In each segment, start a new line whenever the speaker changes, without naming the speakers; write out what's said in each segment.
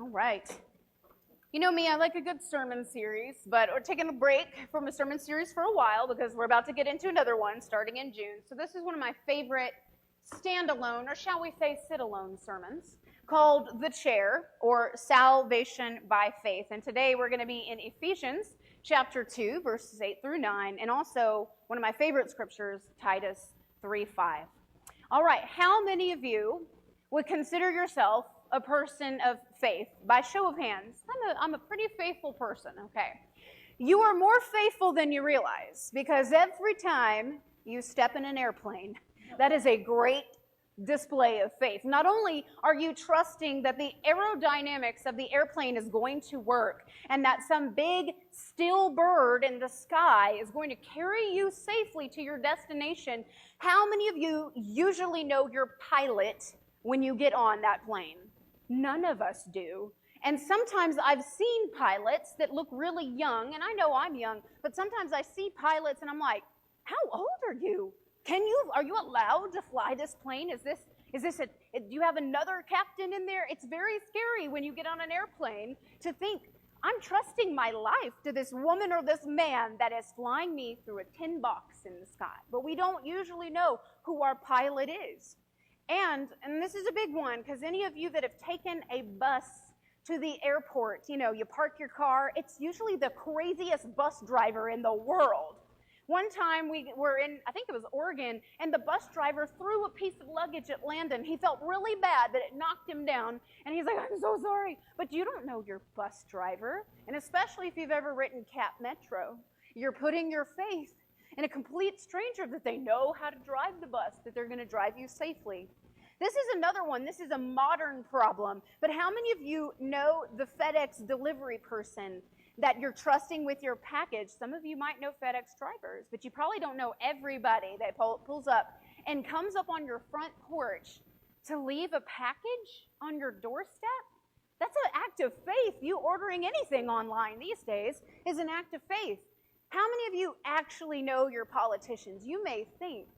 All right. You know me, I like a good sermon series, but we're taking a break from a sermon series for a while because we're about to get into another one starting in June. So this is one of my favorite standalone, or shall we say sit-alone sermons, called The Chair, or Salvation by Faith. And today we're going to be in Ephesians chapter 2, verses 8 through 9, and also one of my favorite scriptures, Titus 3:5. All right, how many of you would consider yourself a person of faith? By show of hands, I'm a pretty faithful person, okay? You are more faithful than you realize, because every time you step in an airplane, that is a great display of faith. Not only are you trusting that the aerodynamics of the airplane is going to work and that some big still bird in the sky is going to carry you safely to your destination, how many of you usually know your pilot when you get on that plane? None of us do. And sometimes I've seen pilots that look really young, and I know I'm young, but sometimes I see pilots and I'm like, how old are you? Are you allowed to fly this plane? Do you have another captain in there? It's very scary when you get on an airplane to think, I'm trusting my life to this woman or this man that is flying me through a tin box in the sky. But we don't usually know who our pilot is. And this is a big one, because any of you that have taken a bus to the airport, you park your car, it's usually the craziest bus driver in the world. One time we were in, I think it was Oregon, and the bus driver threw a piece of luggage at Landon. He felt really bad that it knocked him down, and he's like, I'm so sorry. But you don't know your bus driver, and especially if you've ever ridden Cap Metro, you're putting your faith in a complete stranger that they know how to drive the bus, that they're going to drive you safely. This is another one. This is a modern problem. But how many of you know the FedEx delivery person that you're trusting with your package? Some of you might know FedEx drivers, but you probably don't know everybody that pulls up and comes up on your front porch to leave a package on your doorstep. That's an act of faith. You ordering anything online these days is an act of faith. How many of you actually know your politicians? You may think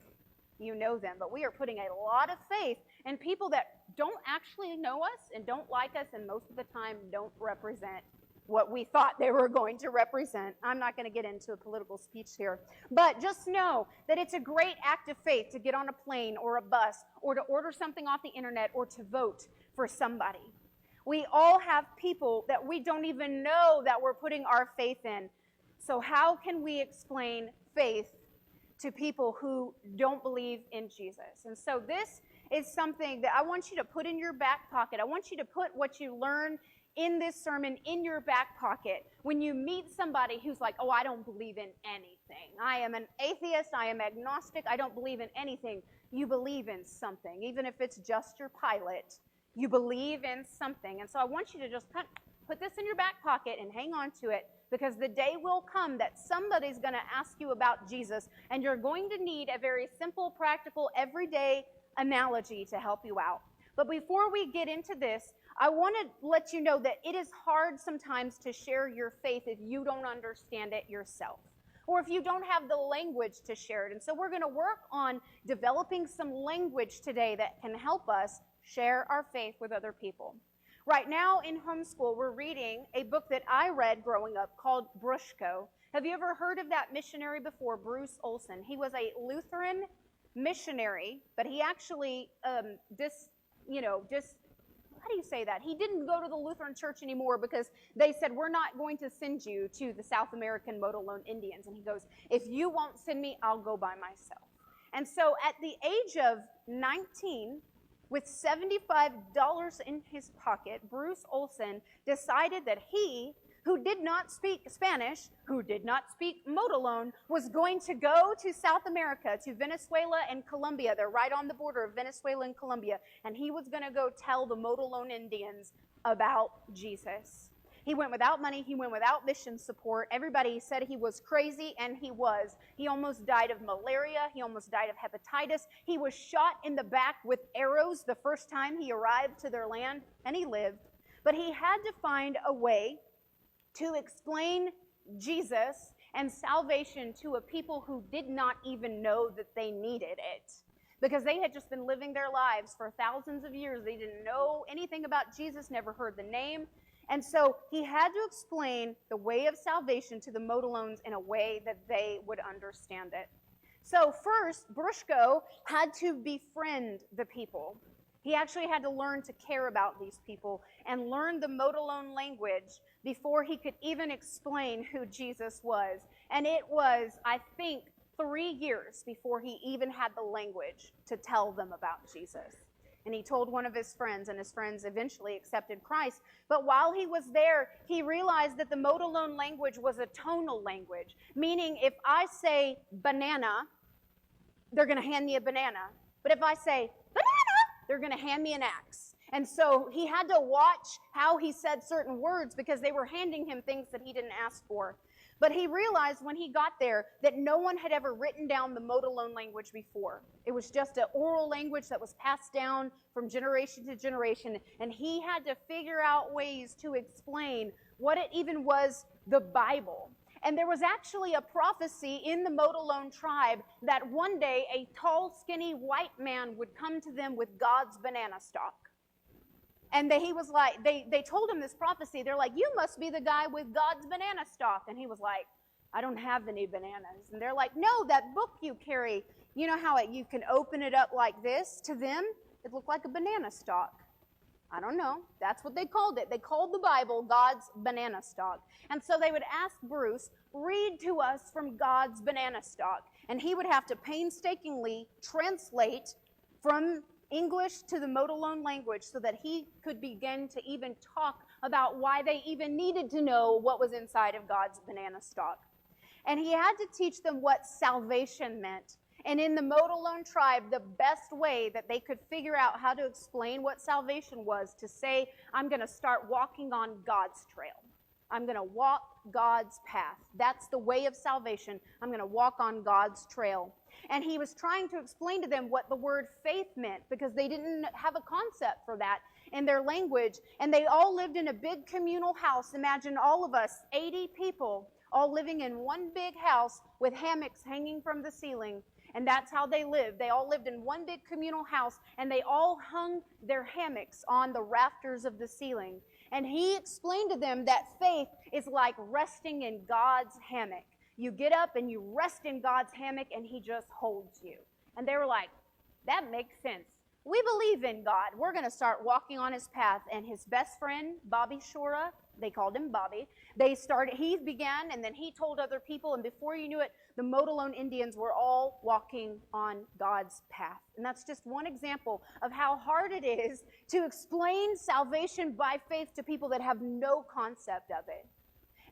you know them, but we are putting a lot of faith in people that don't actually know us and don't like us, and most of the time don't represent what we thought they were going to represent. I'm not going to get into a political speech here, but just know that it's a great act of faith to get on a plane or a bus or to order something off the internet or to vote for somebody. We all have people that we don't even know that we're putting our faith in. So how can we explain faith to people who don't believe in Jesus? And so this is something that I want you to put in your back pocket. I want you to put what you learn in this sermon in your back pocket when you meet somebody who's like, oh, I don't believe in anything. I am an atheist. I am agnostic. I don't believe in anything. You believe in something. Even if it's just your pilot, you believe in something. And so I want you to just put this in your back pocket and hang on to it, because the day will come that somebody's going to ask you about Jesus, and you're going to need a very simple, practical, everyday analogy to help you out. But before we get into this, I want to let you know that it is hard sometimes to share your faith if you don't understand it yourself, or if you don't have the language to share it. And so we're going to work on developing some language today that can help us share our faith with other people. Right now in homeschool, we're reading a book that I read growing up called Brushko. Have you ever heard of that missionary before, Bruce Olson? He was a Lutheran missionary, but he actually how do you say that? He didn't go to the Lutheran church anymore because they said, we're not going to send you to the South American Motalone Indians. And he goes, if you won't send me, I'll go by myself. And so at the age of 19, with $75 in his pocket, Bruce Olson decided that he, who did not speak Spanish, who did not speak Motalone, was going to go to South America, to Venezuela and Colombia. They're right on the border of Venezuela and Colombia. And he was going to go tell the Motalone Indians about Jesus. He went without money. He went without mission support. Everybody said he was crazy, and he was. He almost died of malaria. He almost died of hepatitis. He was shot in the back with arrows the first time he arrived to their land, and he lived. But he had to find a way to explain Jesus and salvation to a people who did not even know that they needed it. because they had just been living their lives for thousands of years. They didn't know anything about Jesus, never heard the name. And so he had to explain the way of salvation to the Motilones in a way that they would understand it. So first, Briscoe had to befriend the people. He actually had to learn to care about these people and learn the Motilone language before he could even explain who Jesus was. And it was, I think, 3 years before he even had the language to tell them about Jesus. And he told one of his friends, and his friends eventually accepted Christ. But while he was there, he realized that the Motilone language was a tonal language, meaning if I say banana, they're going to hand me a banana. But if I say banana, they're going to hand me an axe. And so he had to watch how he said certain words because they were handing him things that he didn't ask for. But he realized when he got there that no one had ever written down the Motilone language before. It was just an oral language that was passed down from generation to generation. And he had to figure out ways to explain what it even was, the Bible. And there was actually a prophecy in the Motilone tribe that one day a tall, skinny white man would come to them with God's banana stalk. And he was like, they told him this prophecy. They're like, you must be the guy with God's banana stalk. And he was like, I don't have any bananas. And they're like, no, that book you carry, you know how you can open it up like this? To them, it looked like a banana stalk. I don't know. That's what they called it. They called the Bible God's banana stalk. And so they would ask Bruce, read to us from God's banana stalk. And he would have to painstakingly translate from English to the Motilone language so that he could begin to even talk about why they even needed to know what was inside of God's banana stalk. And he had to teach them what salvation meant. And in the Motilone tribe, the best way that they could figure out how to explain what salvation was to say, I'm going to start walking on God's trail. I'm going to walk God's path. That's the way of salvation. I'm going to walk on God's trail. And he was trying to explain to them what the word faith meant because they didn't have a concept for that in their language. And they all lived in a big communal house. Imagine all of us, 80 people, all living in one big house with hammocks hanging from the ceiling. And that's how they lived. They all lived in one big communal house, and they all hung their hammocks on the rafters of the ceiling. And he explained to them that faith is like resting in God's hammock. You get up and you rest in God's hammock, and he just holds you. And they were like, that makes sense. We believe in God. We're going to start walking on his path. And his best friend, Bobby Shora, they called him Bobby. He began, and then he told other people, and before you knew it, the Motilone Indians were all walking on God's path. And that's just one example of how hard it is to explain salvation by faith to people that have no concept of it.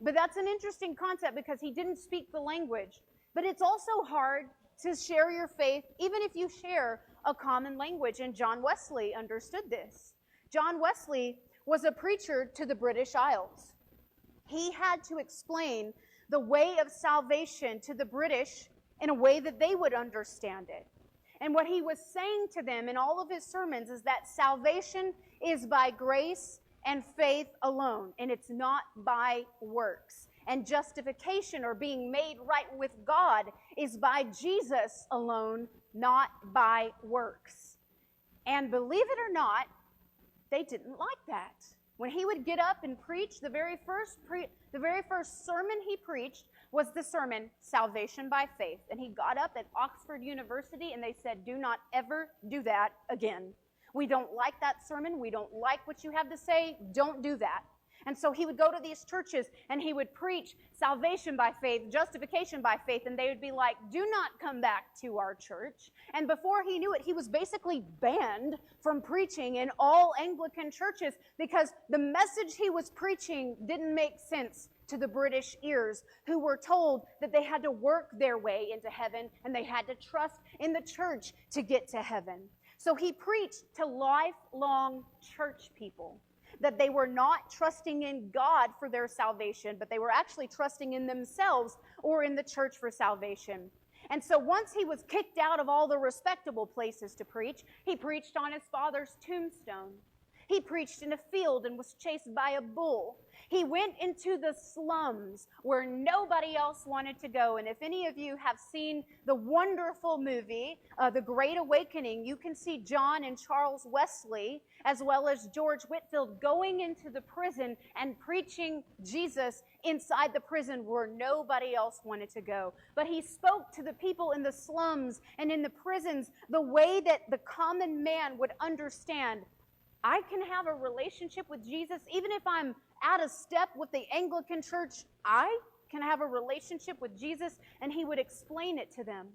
But that's an interesting concept because he didn't speak the language. But it's also hard to share your faith, even if you share a common language. And John Wesley understood this. John Wesley was a preacher to the British Isles. He had to explain the way of salvation to the British in a way that they would understand it. And what he was saying to them in all of his sermons is that salvation is by grace and faith alone, and it's not by works. And justification, or being made right with God, is by Jesus alone, not by works. And believe it or not, they didn't like that. When he would get up and preach, the very first sermon he preached was the sermon, Salvation by Faith. And he got up at Oxford University, and they said, do not ever do that again. We don't like that sermon. We don't like what you have to say. Don't do that. And so he would go to these churches, and he would preach salvation by faith, justification by faith, and they would be like, do not come back to our church. And before he knew it, he was basically banned from preaching in all Anglican churches because the message he was preaching didn't make sense to the British ears, who were told that they had to work their way into heaven and they had to trust in the church to get to heaven. So he preached to lifelong church people that they were not trusting in God for their salvation, but they were actually trusting in themselves or in the church for salvation. And so once he was kicked out of all the respectable places to preach, he preached on his father's tombstone. He preached in a field and was chased by a bull. He went into the slums where nobody else wanted to go. And if any of you have seen the wonderful movie, The Great Awakening, you can see John and Charles Wesley, as well as George Whitefield, going into the prison and preaching Jesus inside the prison where nobody else wanted to go. But he spoke to the people in the slums and in the prisons the way that the common man would understand. I can have a relationship with Jesus even if I'm out of step with the Anglican Church. I can have a relationship with Jesus, and he would explain it to them.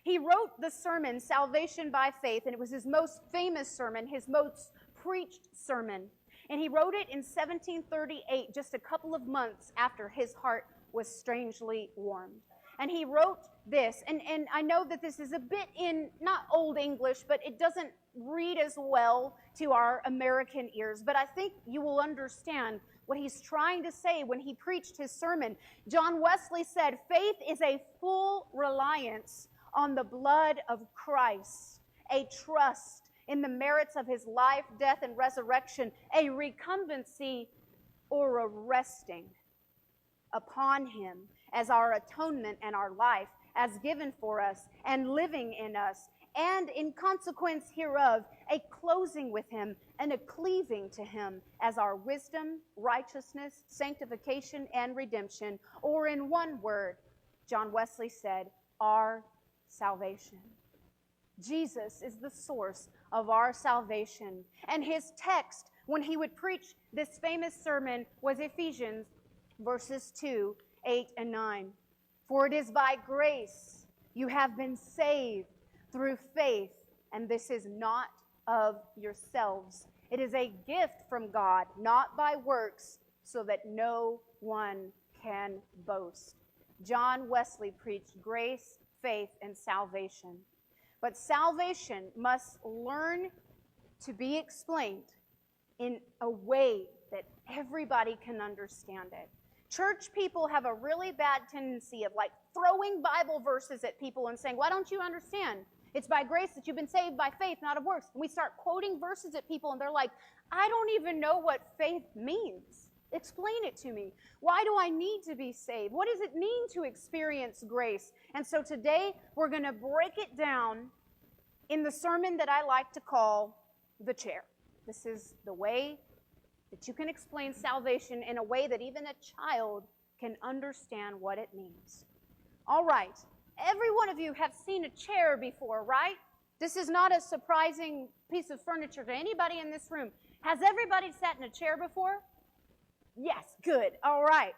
He wrote the sermon, Salvation by Faith, and it was his most famous sermon, his most preached sermon. And he wrote it in 1738, just a couple of months after his heart was strangely warmed. And he wrote this, and I know that this is a bit in, not Old English, but it doesn't read as well to our American ears. But I think you will understand what he's trying to say when he preached his sermon. John Wesley said, faith is a full reliance on the blood of Christ, a trust in the merits of his life, death, and resurrection, a recumbency or a resting upon him as our atonement and our life, as given for us and living in us, and in consequence hereof, a closing with him and a cleaving to him as our wisdom, righteousness, sanctification, and redemption, or in one word, John Wesley said, our salvation. Jesus is the source of our salvation. And his text, when he would preach this famous sermon, was Ephesians verses 2, 8, and 9. For it is by grace you have been saved through faith, and this is not of yourselves. It is a gift from God, not by works, so that no one can boast. John Wesley preached grace, faith, and salvation. But salvation must learn to be explained in a way that everybody can understand it. Church people have a really bad tendency of like throwing Bible verses at people and saying, why don't you understand? It's by grace that you've been saved by faith, not of works. And we start quoting verses at people and they're like, I don't even know what faith means. Explain it to me. Why do I need to be saved? What does it mean to experience grace? And so today we're going to break it down in the sermon that I like to call the chair. This is the way that you can explain salvation in a way that even a child can understand what it means. All right. Every one of you have seen a chair before, right? This is not a surprising piece of furniture to anybody in this room. Has everybody sat in a chair before? Yes, good. All right.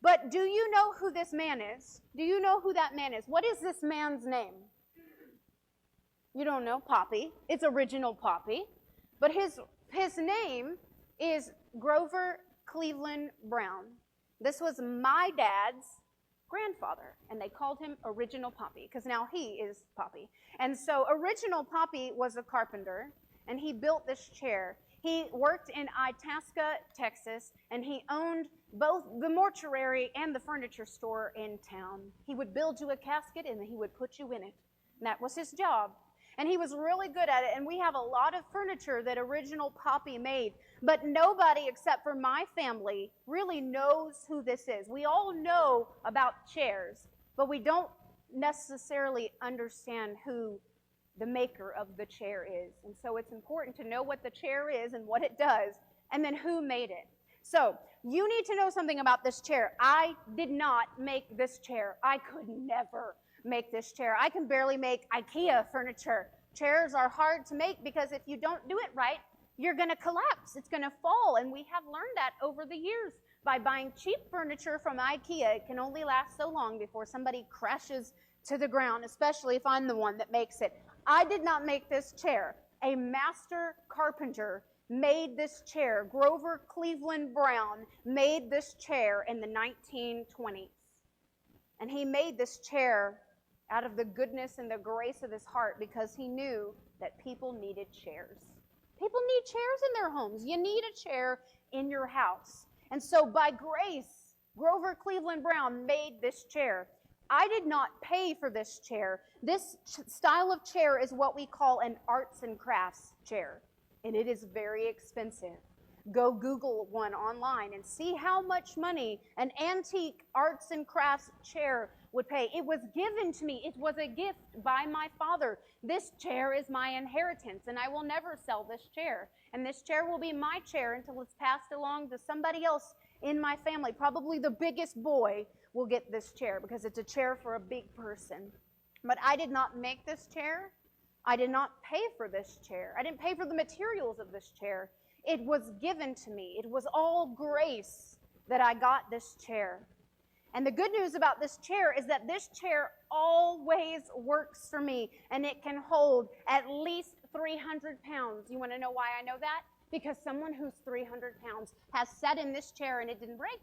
But do you know who this man is? Do you know who that man is? What is this man's name? You don't know? Poppy. It's original Poppy. But his name is Grover Cleveland Brown. This was my dad's grandfather, and they called him Original Poppy because now he is Poppy. And so Original Poppy was a carpenter, and he built this chair. He worked in Itasca, Texas, and he owned both the mortuary and the furniture store in town. He would build you a casket, and he would put you in it. And that was his job. And he was really good at it, and we have a lot of furniture that Original Poppy made, but nobody except for my family really knows who this is. We all know about chairs, but we don't necessarily understand who the maker of the chair is. And so it's important to know what the chair is and what it does, and then who made it. So you need to know something about this chair. I did not make this chair. I could never make this chair. I can barely make IKEA furniture. Chairs are hard to make because if you don't do it right, you're going to collapse. It's going to fall. And we have learned that over the years by buying cheap furniture from IKEA. It can only last so long before somebody crashes to the ground, especially if I'm the one that makes it. I did not make this chair. A master carpenter made this chair. Grover Cleveland Brown made this chair in the 1920s. And he made this chair out of the goodness and the grace of his heart because he knew that people needed chairs. People need chairs in their homes. You need a chair in your house. And so by grace, Grover Cleveland Brown made this chair. I did not pay for this chair. This style of chair is what we call an arts and crafts chair. and it is very expensive. Go Google one online and see how much money an antique arts and crafts chair would pay. It was given to me. It was a gift by my father. This chair is my inheritance, and I will never sell this chair. And this chair will be my chair until it's passed along to somebody else in my family. Probably the biggest boy will get this chair because it's a chair for a big person. But I did not make this chair. I did not pay for this chair. I didn't pay for the materials of this chair. It was given to me. It was all grace that I got this chair. And the good news about this chair is that this chair always works for me, and it can hold at least 300 pounds. You want to know why I know that? Because someone who's 300 pounds has sat in this chair and it didn't break.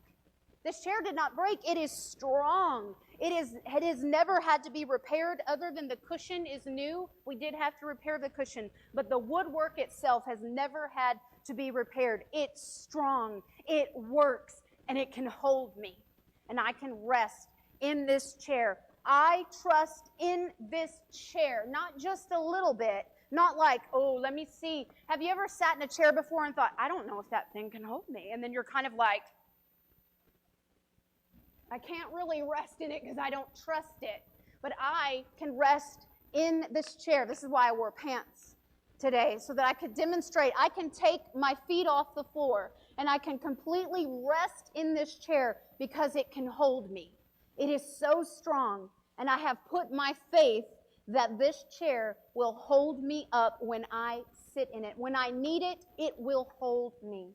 This chair did not break. It is strong. It has never had to be repaired other than the cushion is new. We did have to repair the cushion, but the woodwork itself has never had to be repaired. It's strong. It works, and it can hold me, and I can rest in this chair. I trust in this chair, not just a little bit, not like, oh, let me see. Have you ever sat in a chair before and thought, I don't know if that thing can hold me? And then you're kind of like, I can't really rest in it because I don't trust it. But I can rest in this chair. This is why I wore pants today, so that I could demonstrate. I can take my feet off the floor, and I can completely rest in this chair because it can hold me. It is so strong, and I have put my faith that this chair will hold me up when I sit in it. When I need it, it will hold me.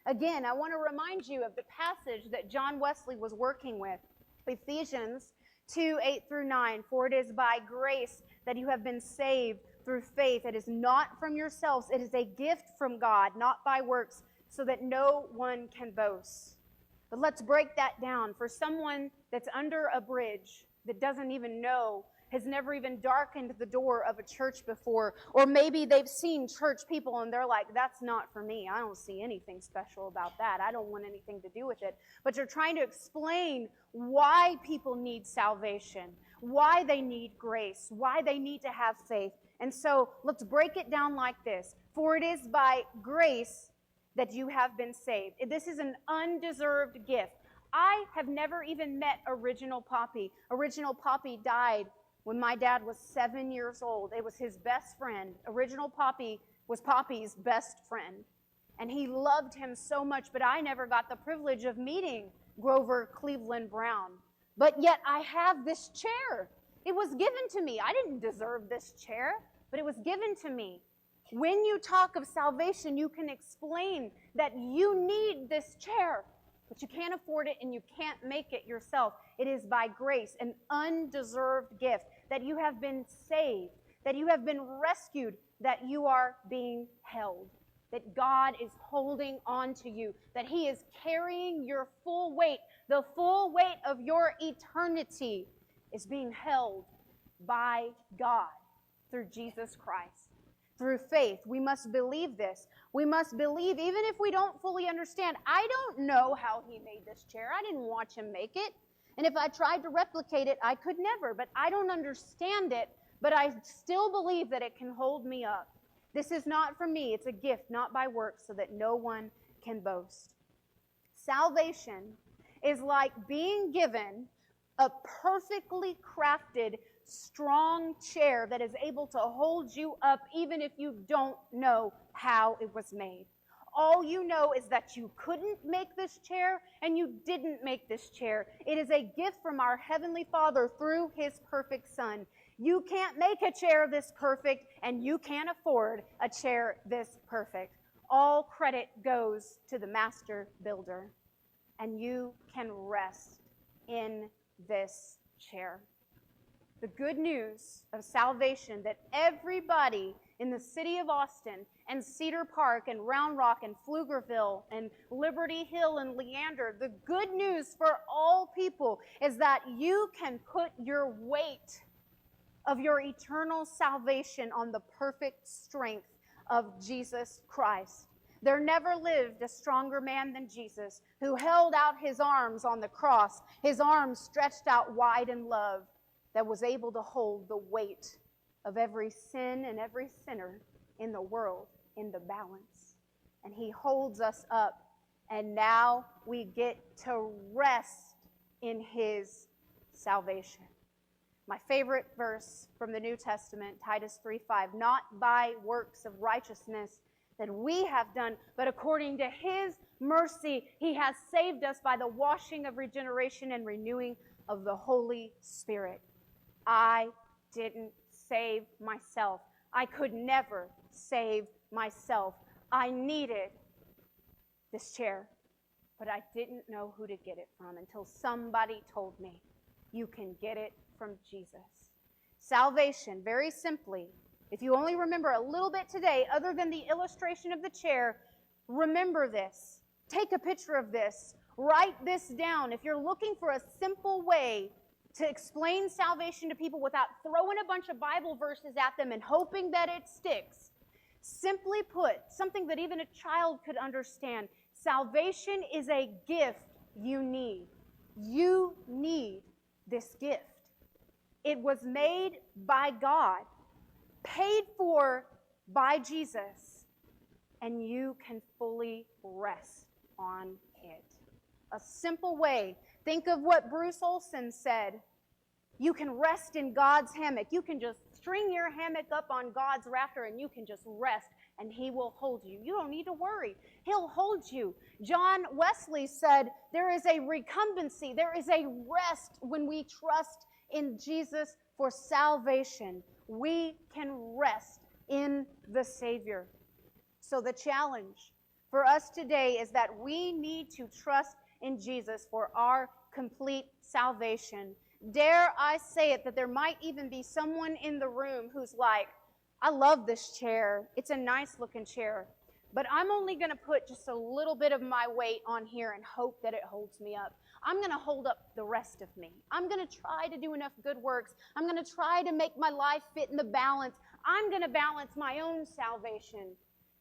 Again, I want to remind you of the passage that John Wesley was working with, Ephesians 2:8-9. For it is by grace that you have been saved through faith. It is not from yourselves. It is a gift from God, not by works, so that no one can boast. But let's break that down. For someone that's under a bridge, that doesn't even know, has never even darkened the door of a church before, or maybe they've seen church people and they're like, that's not for me. I don't see anything special about that. I don't want anything to do with it. But you're trying to explain why people need salvation, why they need grace, why they need to have faith. And so let's break it down like this. For it is by grace that you have been saved. This is an undeserved gift. I have never even met Original Poppy. Original Poppy died when my dad was 7 years old. It was his best friend. Original Poppy was Poppy's best friend. And he loved him so much, but I never got the privilege of meeting Grover Cleveland Brown. But yet I have this chair. It was given to me. I didn't deserve this chair, but it was given to me. When you talk of salvation, you can explain that you need this chair, but you can't afford it and you can't make it yourself. It is by grace, an undeserved gift, that you have been saved, that you have been rescued, that you are being held, that God is holding on to you, that He is carrying your full weight. The full weight of your eternity is being held by God through Jesus Christ. Through faith, we must believe this. We must believe, even if we don't fully understand. I don't know how He made this chair. I didn't watch Him make it. And if I tried to replicate it, I could never. But I don't understand it, but I still believe that it can hold me up. This is not from me. It's a gift, not by works, so that no one can boast. Salvation is like being given a perfectly crafted, strong chair that is able to hold you up even if you don't know how it was made. All you know is that you couldn't make this chair and you didn't make this chair. It is a gift from our Heavenly Father through His perfect Son. You can't make a chair this perfect, and you can't afford a chair this perfect. All credit goes to the master builder, and you can rest in this chair. The good news of salvation that everybody in the city of Austin and Cedar Park and Round Rock and Pflugerville and Liberty Hill and Leander, the good news for all people is that you can put your weight of your eternal salvation on the perfect strength of Jesus Christ. There never lived a stronger man than Jesus, who held out His arms on the cross, His arms stretched out wide in love, that was able to hold the weight of every sin and every sinner in the world. in the balance. And he holds us up. And now we get to rest in his salvation. My favorite verse from the New Testament, Titus 3:5, not by works of righteousness that we have done, but according to his mercy, he has saved us by the washing of regeneration and renewing of the Holy Spirit. I didn't save myself. I could never save myself. I needed this chair, but I didn't know who to get it from until somebody told me, you can get it from Jesus. Salvation, very simply, if you only remember a little bit today, other than the illustration of the chair, remember this. Take a picture of this. Write this down. If you're looking for a simple way to explain salvation to people without throwing a bunch of Bible verses at them and hoping that it sticks, simply put, something that even a child could understand, salvation is a gift you need. You need this gift. It was made by God, paid for by Jesus, and you can fully rest on it. A simple way. Think of what Bruce Olson said. You can rest in God's hammock. You can just string your hammock up on God's rafter and you can just rest and he will hold you. You don't need to worry. He'll hold you. John Wesley said there is a recumbency, there is a rest when we trust in Jesus for salvation. We can rest in the Savior. So the challenge for us today is that we need to trust in Jesus for our complete salvation. Dare I say it, that there might even be someone in the room who's like, I love this chair. It's a nice looking chair, but I'm only going to put just a little bit of my weight on here and hope that it holds me up. I'm going to hold up the rest of me. I'm going to try to do enough good works. I'm going to try to make my life fit in the balance. I'm going to balance my own salvation.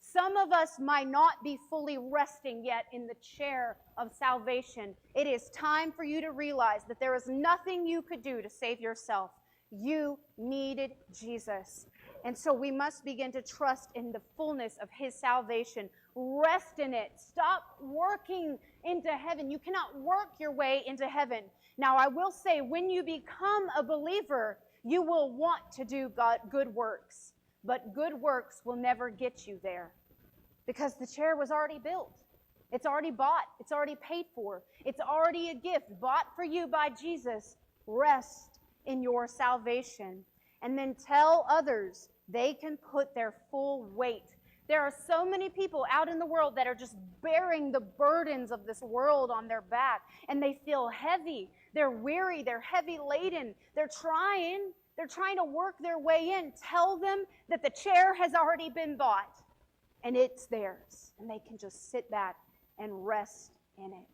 Some of us might not be fully resting yet in the chair of salvation. It is time for you to realize that there is nothing you could do to save yourself. You needed Jesus. And so we must begin to trust in the fullness of his salvation. Rest in it. Stop working into heaven. You cannot work your way into heaven. Now, I will say, when you become a believer, you will want to do good works. But good works will never get you there because the chair was already built. It's already bought. It's already paid for. It's already a gift bought for you by Jesus. Rest in your salvation. And then tell others they can put their full weight. There are so many people out in the world that are just bearing the burdens of this world on their back, and they feel heavy. They're weary. They're heavy laden. They're trying to work their way in. Tell them that the chair has already been bought, and it's theirs, and they can just sit back and rest in it.